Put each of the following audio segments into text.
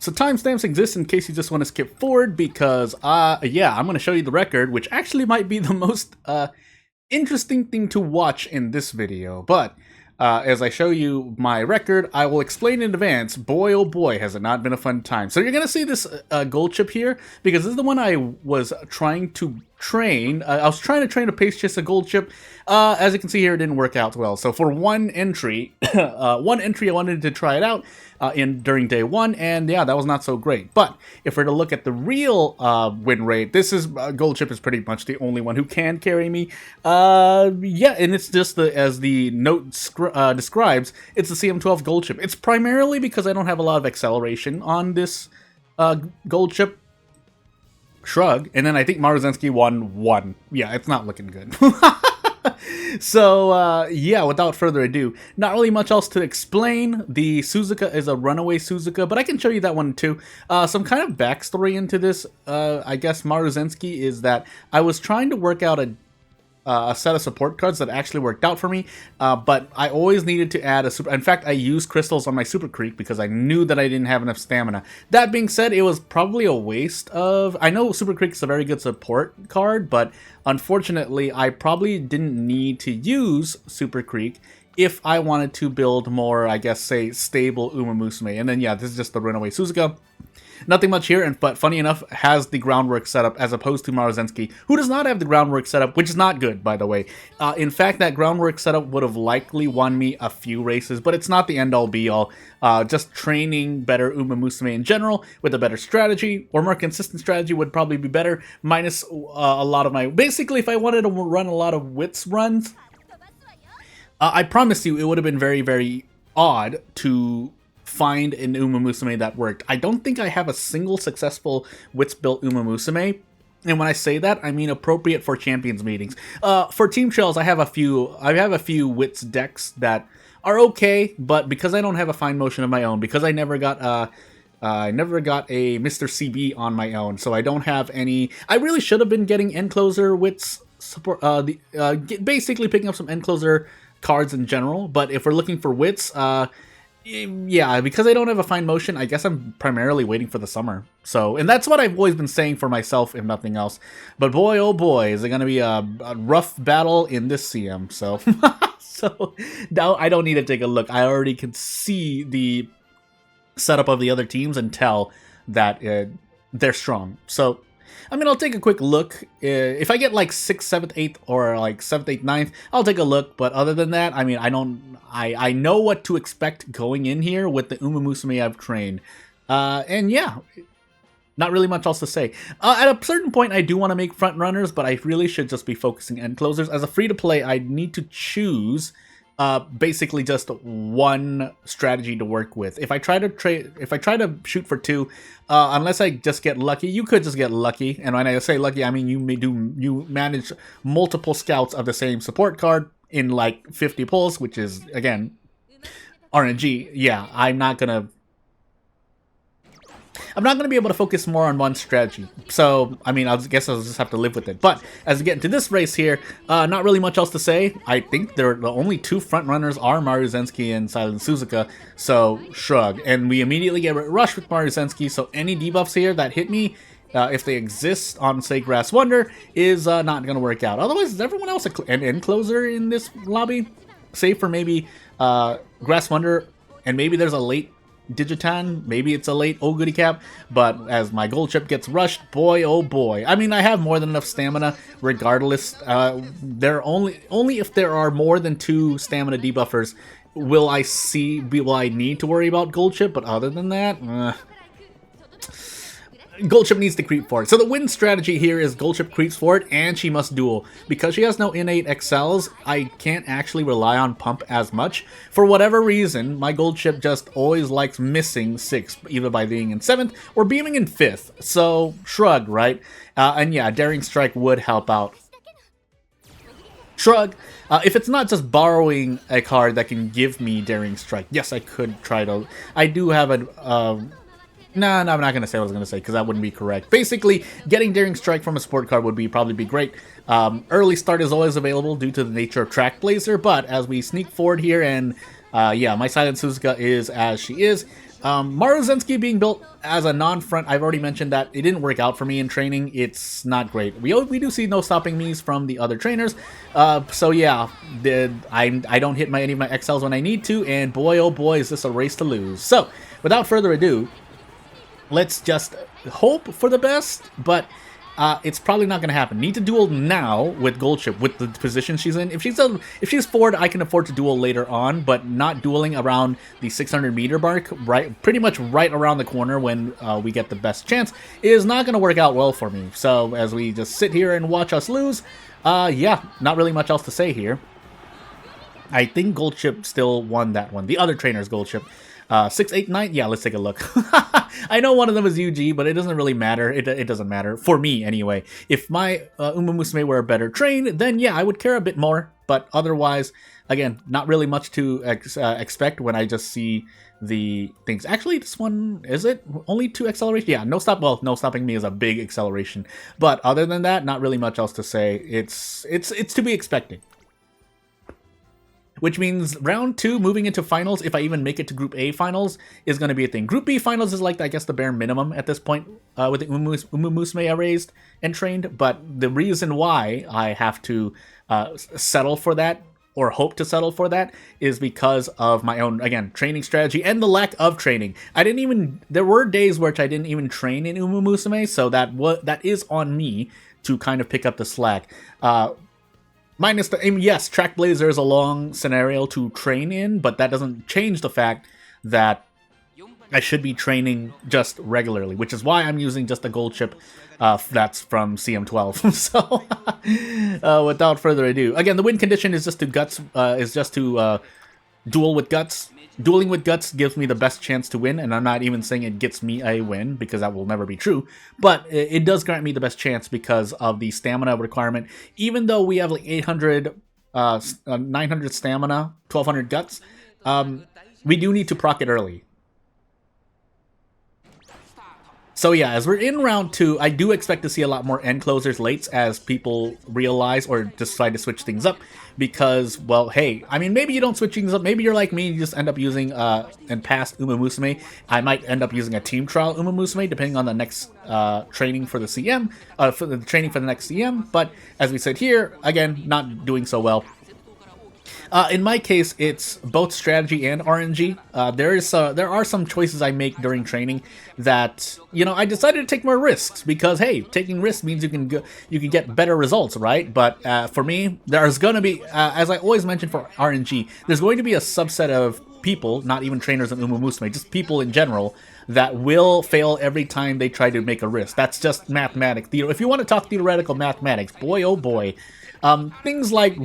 So timestamps exist in case you just want to skip forward because, yeah, I'm going to show you the record, which actually might be the most interesting thing to watch in this video. But as I show you my record, I will explain in advance. Boy, oh boy, has it not been a fun time. So you're going to see this gold chip here because this is the one I was trying to train. I was trying to train a pace chase a gold chip. As you can see here, it didn't work out well. So for one entry, I wanted to try it out during day one, and yeah, that was not so great. But if we're to look at the real win rate, this is gold chip is pretty much the only one who can carry me. Yeah, and it's just as the note describes, it's the CM12 gold chip. It's primarily because I don't have a lot of acceleration on this gold chip. Shrug, and then I think Maruzensky won 1. Yeah, it's not looking good. So, yeah, without further ado, not really much else to explain. The Suzuka is a runaway Suzuka, but I can show you that one too. Some kind of backstory into this, I guess, Maruzensky is that I was trying to work out a set of support cards that actually worked out for me, but I always needed to add a super. In fact, I used crystals on my Super Creek because I knew that I didn't have enough stamina. That being said, it was probably a waste of. I know Super Creek is a very good support card, but unfortunately, I probably didn't need to use Super Creek if I wanted to build more, I guess, say, stable Musume. And then, yeah, this is just the runaway Suzuka. Nothing much here, but funny enough, has the groundwork set up as opposed to Maruzensky, who does not have the groundwork set up, which is not good, by the way. In fact, that groundwork setup would have likely won me a few races, but it's not the end-all be-all. Just training better Musume in general with a better strategy, or more consistent strategy would probably be better, minus a lot of my... Basically, if I wanted to run a lot of Wits runs, I promise you it would have been very, very odd to find an Musume that worked. I don't think I have a single successful Wits built Musume, and when I say that, I mean appropriate for champions meetings. For team trails, I have a few Wits decks that are okay, but because I don't have a fine motion of my own, because I never got a Mr. CB on my own, so I don't have any. I really should have been getting Encloser Wits support, basically picking up some Encloser cards in general. But if we're looking for Wits, yeah, because I don't have a fine motion, I guess I'm primarily waiting for the summer. So, and that's what I've always been saying for myself, if nothing else. But boy, oh boy, is it going to be a rough battle in this CM. So, so now I don't need to take a look. I already can see the setup of the other teams and tell that they're strong. So, I mean, I'll take a quick look. If I get like 6th, 7th, 8th, or like 7th, 8th, 9th, I'll take a look. But other than that, I mean, I know what to expect going in here with the Musume I've trained. And yeah, not really much else to say. At a certain point, I do want to make front runners, but I really should just be focusing end closers. As a free-to-play, I need to choose basically just one strategy to work with. If I try to shoot for 2, unless I just get lucky, you could just get lucky. And when I say lucky, I mean you manage multiple scouts of the same support card in like 50 pulls, which is again RNG. Yeah, I'm not gonna be able to focus more on one strategy. So, I mean, I guess I'll just have to live with it. But as we get into this race here, not really much else to say. I think the only 2 front runners are Maruzensky and Silent Suzuka, so shrug. And we immediately get rushed with Maruzensky, so any debuffs here that hit me, if they exist on, say, Grass Wonder, is not going to work out. Otherwise, is everyone else an end closer in this lobby? Save for maybe Grass Wonder, and maybe there's a late Digitan, maybe it's a late Oh Goody Cap, but as my gold chip gets rushed, boy oh boy. I mean, I have more than enough stamina regardless. There only if there are more than 2 stamina debuffers will I need to worry about gold chip, but other than that, gold chip needs to creep forward. So the win strategy here is gold chip creeps forward and she must duel. Because she has no innate excels, I can't actually rely on pump as much. For whatever reason, my gold chip just always likes missing 6, either by being in 7th or being in 5th. So shrug, right? And yeah, Daring Strike would help out. Shrug. If it's not just borrowing a card that can give me Daring Strike, yes, I could try to. I do have a No, I'm not going to say what I was going to say, because that wouldn't be correct. Basically, getting Daring Strike from a support card would probably be great. Early start is always available due to the nature of Track Blazer, but as we sneak forward here, and yeah, my Silent Suzuka is as she is, Maruzensky being built as a non-front, I've already mentioned that it didn't work out for me in training. It's not great. We do see no stopping me's from the other trainers. So yeah, I don't hit any of my XLs when I need to, and boy oh boy is this a race to lose. So without further ado, let's just hope for the best, but it's probably not going to happen. Need to duel now with Goldship with the position she's in. If she's forward, I can afford to duel later on, but not dueling around the 600-meter mark, right, pretty much right around the corner when we get the best chance, is not going to work out well for me. So as we just sit here and watch us lose, yeah, not really much else to say here. I think Goldship still won that one. The other trainer's Goldship. 6, 8, 9. Yeah, let's take a look. I know one of them is UG, but it doesn't really matter. It doesn't matter for me anyway. If my Musume were better trained, then yeah, I would care a bit more. But otherwise, again, not really much to expect when I just see the things. Actually, this one, is it only 2 acceleration? Yeah, no stop. Well, no stopping me is a big acceleration. But other than that, not really much else to say. It's to be expected. Which means round 2, moving into finals, if I even make it to Group A finals, is going to be a thing. Group B finals is like, I guess, the bare minimum at this point with the Musume I raised and trained. But the reason why I have to settle for that, or hope to settle for that, is because of my own, again, training strategy and the lack of training. There were days where I didn't even train in Musume, so that is on me to kind of pick up the slack. Minus the, yes, Track Blazer is a long scenario to train in, but that doesn't change the fact that I should be training just regularly, which is why I'm using just a Goldship that's from CM12. So, without further ado, again, the win condition is just to duel with Guts. Dueling with Guts gives me the best chance to win, and I'm not even saying it gets me a win, because that will never be true, but it does grant me the best chance because of the stamina requirement. Even though we have like 800, 900 stamina, 1200 Guts, we do need to proc it early. So yeah, as we're in round 2, I do expect to see a lot more end closers lates as people realize or decide to switch things up. Because, well, hey, I mean, maybe you don't switch things up. Maybe you're like me, you just end up using, and past Musume. I might end up using a team trial Musume, depending on the next training for the CM, for the training for the next CM. But as we said here, again, not doing so well. In my case, it's both strategy and RNG. There are some choices I make during training that, you know, I decided to take more risks because, hey, taking risks means you can get better results, right? But for me, there's going to be, as I always mention for RNG, there's going to be a subset of people, not even trainers of Musume, just people in general, that will fail every time they try to make a risk. That's just mathematics. If you want to talk theoretical mathematics, boy oh boy. Things like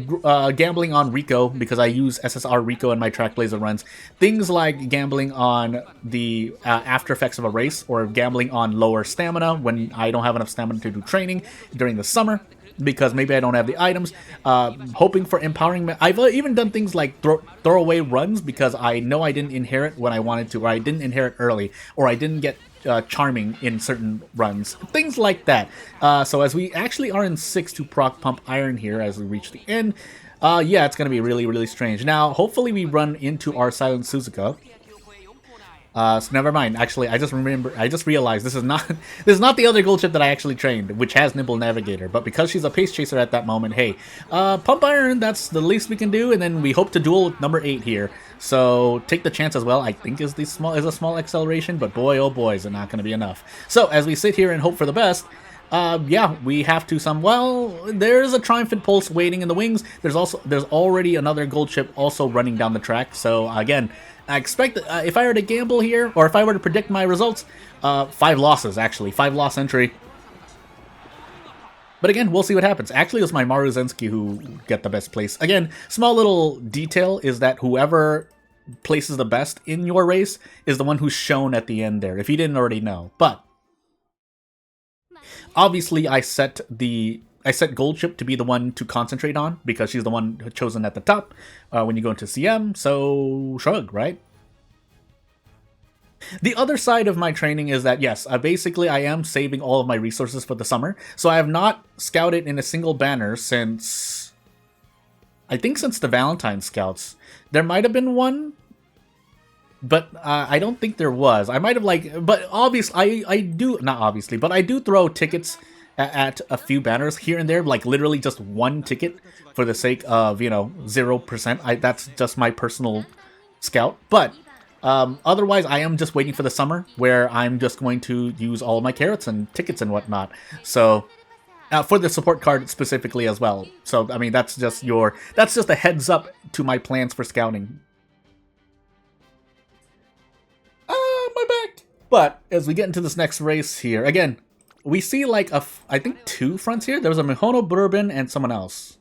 gambling on Rico, because I use SSR Rico in my Track Blazer runs. Things like gambling on the after effects of a race, or gambling on lower stamina when I don't have enough stamina to do training during the summer, because maybe I don't have the items. Hoping for empowering. I've even done things like throwaway runs because I know I didn't inherit when I wanted to, or I didn't inherit early, or I didn't get charming in certain runs, things like that. So as we actually are in 6 to proc pump iron here as we reach the end, yeah, it's gonna be really, really strange. Now, hopefully we run into our Silent Suzuka. So never mind. Actually, I just realized this is not the other Goldship that I actually trained, which has Nimble Navigator. But because she's a pace chaser at that moment, hey, pump iron, that's the least we can do, and then we hope to duel with number 8 here. So take the chance as well. I think is a small acceleration, but boy oh boy is it not going to be enough. So as we sit here and hope for the best, yeah, we have to well, there's a Triumphant Pulse waiting in the wings. There's already another Goldship also running down the track. So again, I expect that, if I were to gamble here, or if I were to predict my results, 5 losses actually, 5 loss entry. But again, we'll see what happens. Actually, it was my Maruzensky who get the best place. Again, small little detail is that whoever places the best in your race is the one who's shown at the end there, if you didn't already know. But obviously, I set Goldship to be the one to concentrate on, because she's the one chosen at the top when you go into CM, so shrug, right? The other side of my training is that, yes, basically I am saving all of my resources for the summer, so I have not scouted in a single banner since, I think since the Valentine Scouts. There might have been one, but I don't think there was. I might have like, but obviously I do not obviously, but I do throw tickets at a few banners here and there, like literally just one ticket for the sake of 0%. That's just my personal scout, but otherwise I am just waiting for the summer where I'm just going to use all my carrots and tickets and whatnot. So. For the support card specifically as well. So I mean that's just a heads up to my plans for scouting. My back. But as we get into this next race here, again, we see like I think 2 fronts here. There was a Mihono Bourbon and someone else.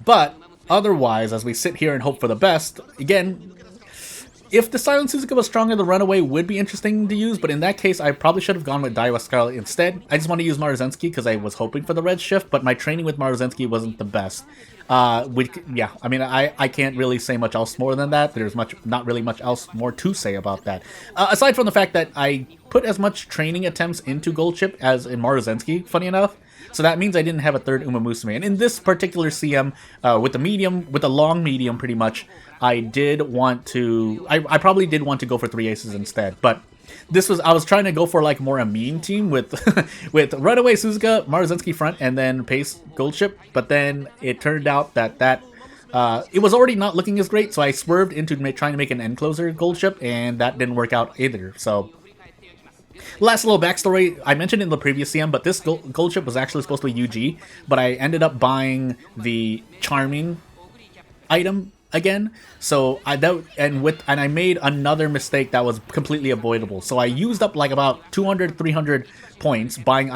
But otherwise, as we sit here and hope for the best, again, if the Silent Suzuka was stronger, the Runaway would be interesting to use, but in that case, I probably should have gone with Daiwa Scarlet instead. I just want to use Maruzensky because I was hoping for the red shift, but my training with Maruzensky wasn't the best. Yeah, I mean, I can't really say much else more than that. There's not really much else more to say about that. Aside from the fact that I put as much training attempts into Gold Chip as in Maruzensky, funny enough. So that means I didn't have a third Musume. And in this particular CM, with the long medium pretty much, I probably did want to go for 3 aces instead. But I was trying to go for like more a mean team with with Runaway Suzuka, Maruzensky front, and then Pace Gold Chip. But then it turned out that it was already not looking as great, so I swerved into trying to make an end closer Gold Chip, and that didn't work out either. So. Last little backstory, I mentioned in the previous CM, but this gold chip was actually supposed to be UG, but I ended up buying the Charming item again, so I made another mistake that was completely avoidable. So I used up like about 200, 300 points buying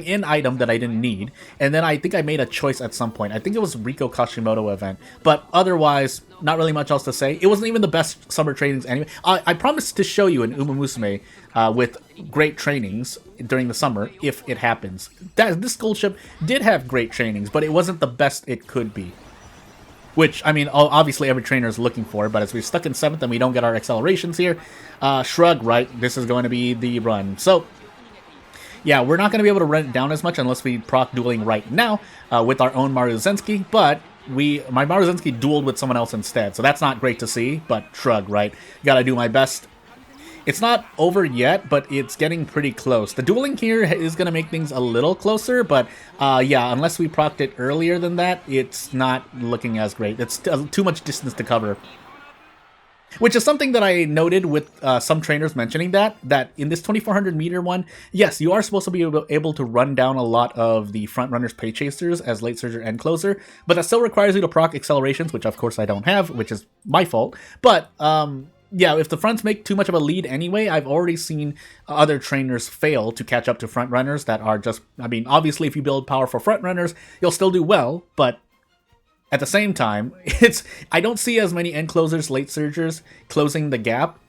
in item that I didn't need, and then I think I made a choice at some point. I think it was Riko Kashimoto event, but otherwise, not really much else to say. It wasn't even the best summer trainings anyway. I promised to show you an Musume with great trainings during the summer if it happens. This gold chip did have great trainings, but it wasn't the best it could be. Which, I mean, obviously every trainer is looking for, but as we're stuck in 7th and we don't get our accelerations here, shrug, right? This is going to be the run. So, yeah, we're not going to be able to run it down as much unless we proc dueling right now with our own Maruzensky, but my Maruzensky dueled with someone else instead, so that's not great to see, but shrug, right? Gotta do my best. It's not over yet, but it's getting pretty close. The dueling here is going to make things a little closer, but yeah, unless we procced it earlier than that, it's not looking as great. It's too much distance to cover. Which is something that I noted with some trainers mentioning that in this 2400 meter one, yes, you are supposed to be able to run down a lot of the front runners pay chasers as late surger and closer, but that still requires you to proc accelerations, which of course I don't have, which is my fault. But yeah, if the fronts make too much of a lead anyway, I've already seen other trainers fail to catch up to front runners that are just, I mean, obviously if you build powerful front runners, you'll still do well, but at the same time, I don't see as many end closers, late surgers closing the gap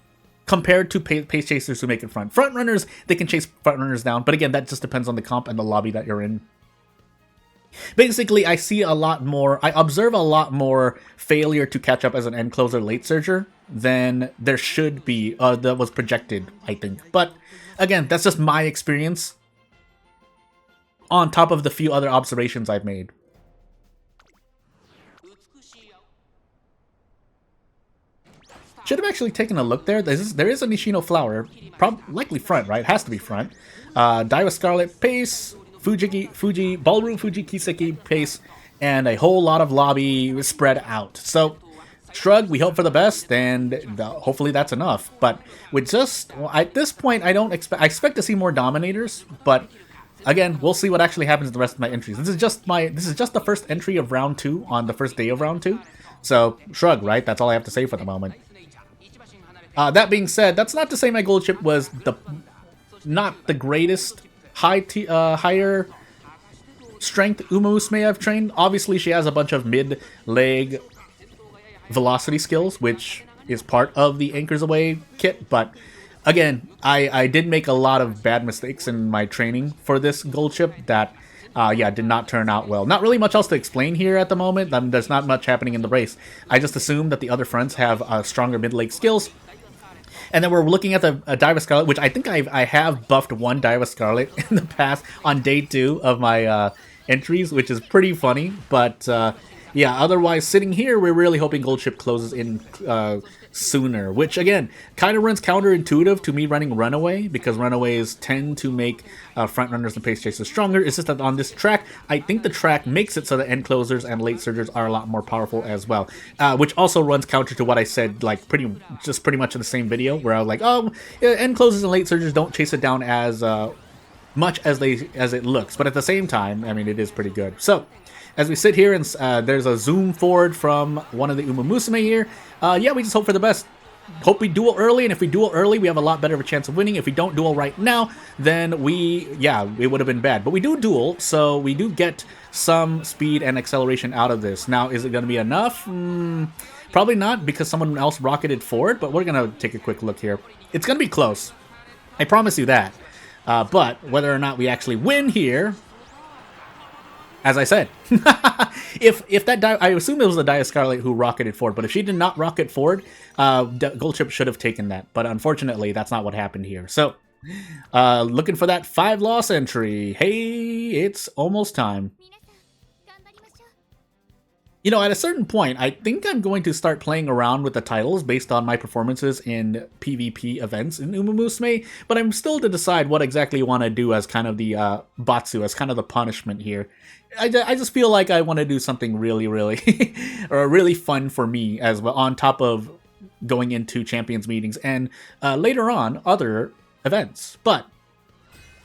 compared to pace chasers who make it front. Front runners, they can chase front runners down, but again, that just depends on the comp and the lobby that you're in. Basically, I observe a lot more failure to catch up as an end closer late surger than there should be, that was projected, I think. But again, that's just my experience on top of the few other observations I've made. Should have actually taken a look there. There is a Nishino flower, likely front, right? Has to be front. Daiwa Scarlet, Pace, Fuji, Ballroom Fuji, Kiseki, Pace, and a whole lot of lobby spread out. So, shrug, we hope for the best, and hopefully that's enough. But with at this point, I expect to see more Dominators, but again, we'll see what actually happens to the rest of my entries. This is just the first entry of round 2 on the first day of round 2. So, shrug, right? That's all I have to say for the moment. That being said, that's not to say my gold chip was not the greatest higher strength Musume I've trained. Obviously, she has a bunch of mid-leg velocity skills, which is part of the Anchors Away kit, but again, I did make a lot of bad mistakes in my training for this gold chip that yeah, did not turn out well. Not really much else to explain here at the moment. There's not much happening in the race. I just assume that the other fronts have stronger mid-leg skills. And then we're looking at the Daiwa Scarlet, which I think I have buffed one Daiwa Scarlet in the past on day 2 of my entries, which is pretty funny. But yeah, otherwise sitting here, we're really hoping Gold Ship closes in sooner, which again kind of runs counterintuitive to me running Runaway, because Runaways tend to make front runners and pace chasers stronger. It's just that on this track, I think the track makes it so that end closers and late surgers are a lot more powerful as well, which also runs counter to what I said like pretty much in the same video, where I was like, oh, end closers and late surgers don't chase it down as much as it looks, but at the same time, I mean, it is pretty good. So as we sit here and there's a zoom forward from one of the Musume here, yeah, we just hope for the best. Hope we duel early, and if we duel early, we have a lot better of a chance of winning. If we don't duel right now, then it would have been bad. But we do duel, so we do get some speed and acceleration out of this. Now, is it going to be enough? Probably not, because someone else rocketed forward, but we're going to take a quick look here. It's going to be close. I promise you that. But whether or not we actually win here, as I said, if that I assume it was the Dia Scarlet who rocketed forward, but if she did not rocket forward, Gold Ship should have taken that. But unfortunately, that's not what happened here. So, looking for that 5-loss entry. Hey, it's almost time. You know, at a certain point, I think I'm going to start playing around with the titles based on my performances in PvP events in Musume, but I'm still to decide what exactly I want to do as kind of the Batsu, as kind of the punishment here. I just feel like I want to do something really, or really fun for me as well, on top of going into Champions meetings and later on other events. But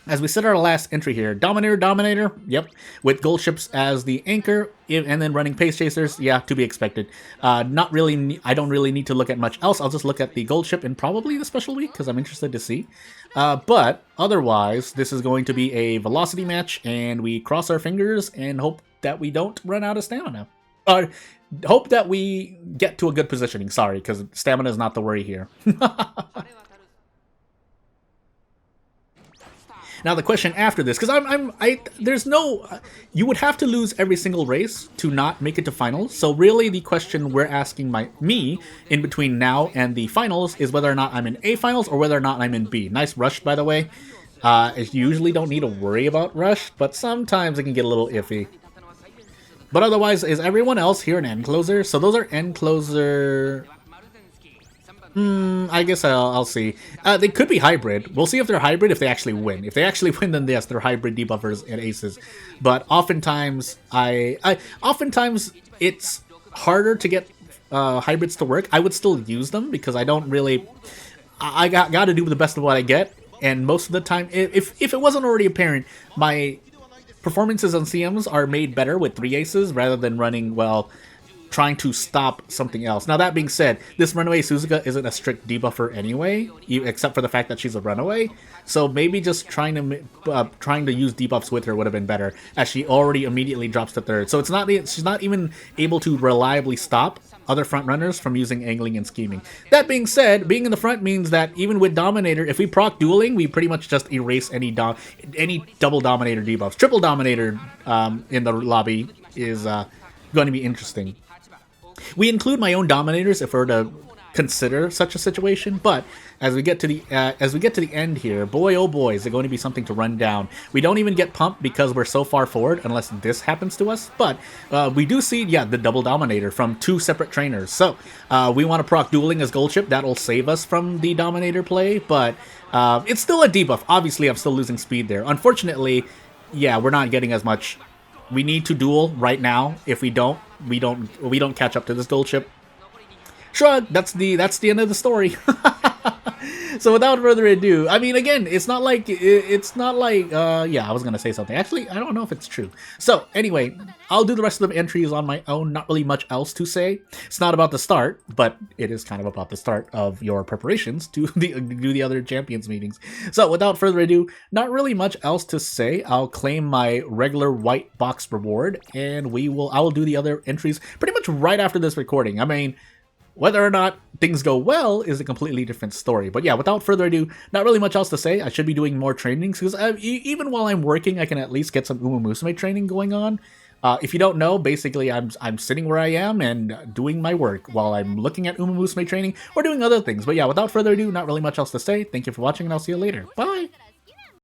as we set our last entry here, Dominator, yep, with Gold Ships as the anchor, and then running Pace Chasers, yeah, to be expected. Not really, I don't really need to look at much else. I'll just look at the Gold Ship and probably the Special Week, because I'm interested to see. But otherwise, this is going to be a velocity match, and we cross our fingers and hope that we don't run out of stamina. Hope that we get to a good positioning, sorry, because stamina is not the worry here. Now the question after this, because there's no, you would have to lose every single race to not make it to finals. So really, the question we're asking me in between now and the finals is whether or not I'm in A finals or whether or not I'm in B. Nice rush, by the way. I usually don't need to worry about rush, but sometimes it can get a little iffy. But otherwise, is everyone else here an end closer? So those are end closer. I guess I'll see. They could be hybrid. We'll see if they're hybrid if they actually win. If they actually win, then yes, they're hybrid debuffers and aces. But oftentimes, oftentimes it's harder to get hybrids to work. I would still use them because I don't really. I got to do the best of what I get, and most of the time, if it wasn't already apparent, my performances on CMs are made better with 3 aces rather than running, well, trying to stop something else. Now that being said, this Runaway Suzuka isn't a strict debuffer anyway, except for the fact that she's a Runaway. So maybe just trying to use debuffs with her would have been better, as she already immediately drops to 3rd. So she's not even able to reliably stop other front runners from using angling and scheming. That being said, being in the front means that even with Dominator, if we proc dueling, we pretty much just erase any double Dominator debuffs. Triple Dominator in the lobby is going to be interesting. We include my own Dominators if we're to consider such a situation, but as we get to the end here, boy oh boy, is it going to be something to run down. We don't even get pumped because we're so far forward unless this happens to us, but we do see, yeah, the double Dominator from 2 separate trainers. So we want to proc dueling as Gold Ship. That'll save us from the Dominator play, but it's still a debuff. Obviously, I'm still losing speed there. Unfortunately, yeah, we're not getting as much. We need to duel right now. If we don't catch up to this Gold Ship. Shrug. That's the end of the story. So without further ado, I mean, again, it's not like yeah, I was gonna say something. Actually, I don't know if it's true. So anyway, I'll do the rest of the entries on my own. Not really much else to say. It's not about the start, but it is kind of about the start of your preparations to do the other Champions meetings. So without further ado, not really much else to say. I'll claim my regular white box reward, and I will do the other entries pretty much right after this recording. I mean, whether or not things go well is a completely different story. But yeah, without further ado, not really much else to say. I should be doing more trainings, because even while I'm working, I can at least get some Musume training going on. If you don't know, basically I'm sitting where I am and doing my work while I'm looking at Musume training or doing other things. But yeah, without further ado, not really much else to say. Thank you for watching, and I'll see you later. Bye!